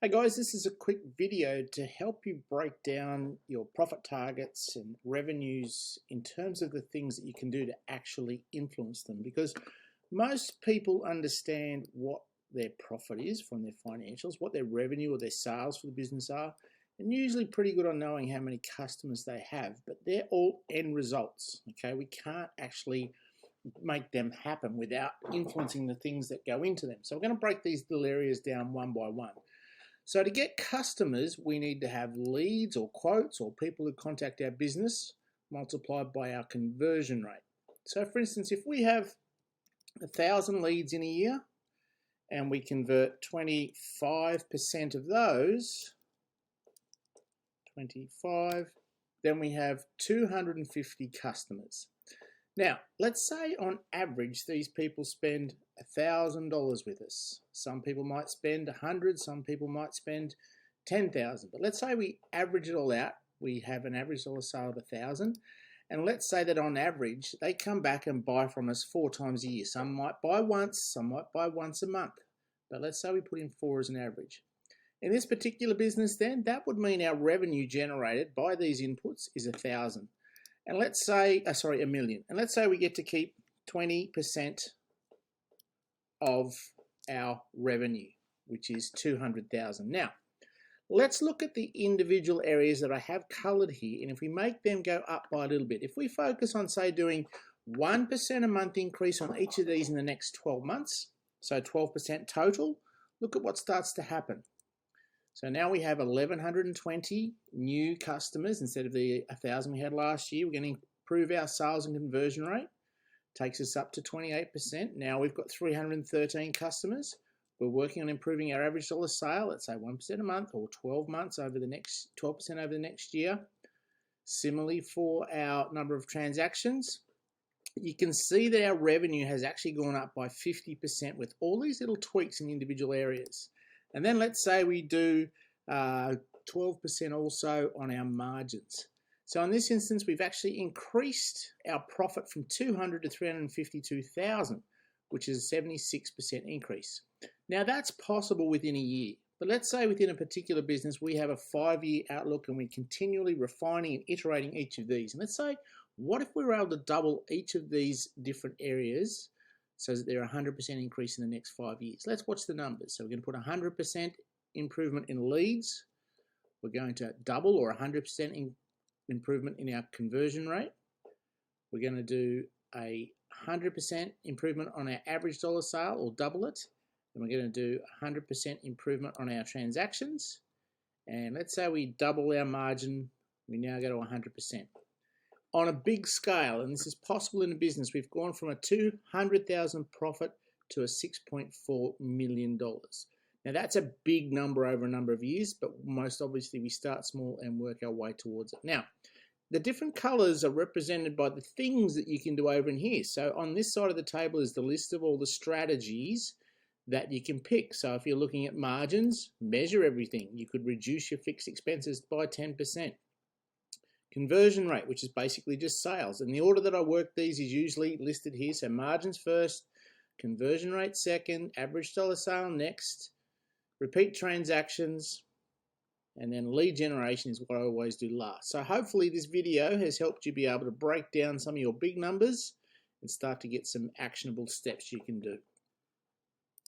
Hey guys, this is a quick video to help you break down your profit targets and revenues in terms of the things that you can do to actually influence them, because most people understand what their profit is from their financials, what their revenue or their sales for the business are, and usually pretty good on knowing how many customers they have, but they're all end results. Okay, we can't actually make them happen without influencing the things that go into them. So we're going to break these little areas down one by one. So to get customers, we need to have leads or quotes or people who contact our business multiplied by our conversion rate. So for instance, if we have 1,000 leads in a year and we convert 25% of those, 25, then we have 250 customers. Now, let's say on average, these people spend $1,000 with us. Some people might spend 100, some people might spend 10,000. But let's say we average it all out. We have an average dollar sale of 1,000. And let's say that on average, they come back and buy from us 4 times a year. Some might buy once, some might buy once a month. But let's say we put in 4 as an average. In this particular business then, that would mean our revenue generated by these inputs is 1,000. And let's say, $1 million. And let's say we get to keep 20% of our revenue, which is 200,000. Now, let's look at the individual areas that I have colored here. And if we make them go up by a little bit, if we focus on, say, doing 1% a month increase on each of these in the next 12 months, so 12% total, look at what starts to happen. So now we have 1,120 new customers instead of the 1,000 we had last year. We're going to improve our sales and conversion rate. Takes us up to 28%. Now we've got 313 customers. We're working on improving our average dollar sale, let's say 1% a month or 12 months over the next 12% over the next year. Similarly for our number of transactions, you can see that our revenue has actually gone up by 50% with all these little tweaks in individual areas. And then let's say we do 12% also on our margins. So in this instance, we've actually increased our profit from 200 to 352,000, which is a 76% increase. Now that's possible within a year. But let's say within a particular business, we have a 5-year outlook and we're continually refining and iterating each of these. And let's say, what if we were able to double each of these different areas so that they're 100% increase in the next 5 years? Let's watch the numbers. So we're going to put 100% improvement in leads. We're going to double or 100% improvement in our conversion rate. We're going to do a 100% improvement on our average dollar sale or double it. And we're going to do 100% improvement on our transactions. And let's say we double our margin. We now go to 100%. On a big scale, and this is possible in a business, we've gone from a $200,000 profit to a $6.4 million. Now that's a big number over a number of years, but most obviously we start small and work our way towards it. Now, the different colors are represented by the things that you can do over in here. So on this side of the table is the list of all the strategies that you can pick. So if you're looking at margins, measure everything. You could reduce your fixed expenses by 10%. Conversion rate, which is basically just sales. And the order that I work these is usually listed here. So margins first, conversion rate second, average dollar sale next, repeat transactions, and then lead generation is what I always do last. So hopefully this video has helped you be able to break down some of your big numbers and start to get some actionable steps you can do.